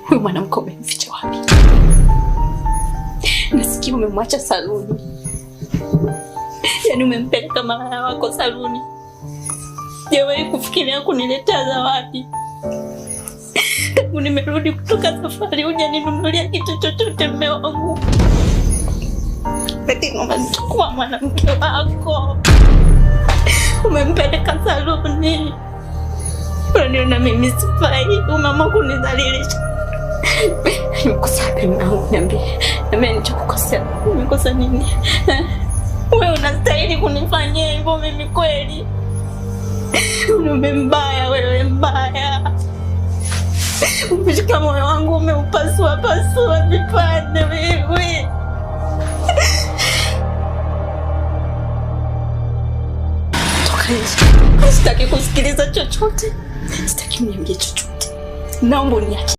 Huyu mwanamke umemficha wapi? Nasikia umemwacha saluni. Yaani umempeleka malaya wako saluni. Sijawahi kufikiria kuniletea zawadi. Tangu nimerudi kutoka safari hujaninunulia kitu chochote mume wangu. Eti umechukua mwanamke wako. Umempeleka saluni. Unaniona mimi sifai, umeamua kunidhalilisha. Nimekosa mume wangu, niambie. Niambie nilichokukosea. Nimekosa nini? Wewe unastahili kunifanyia hivyo mimi kweli? Wewe mbaya, wewe mbaya. Umeshika moyo wangu umeupasua vipande wewe. Toka nje. Sitaki kusikiliza chochote. Sitaki uniambie chochote. Naomba uniache.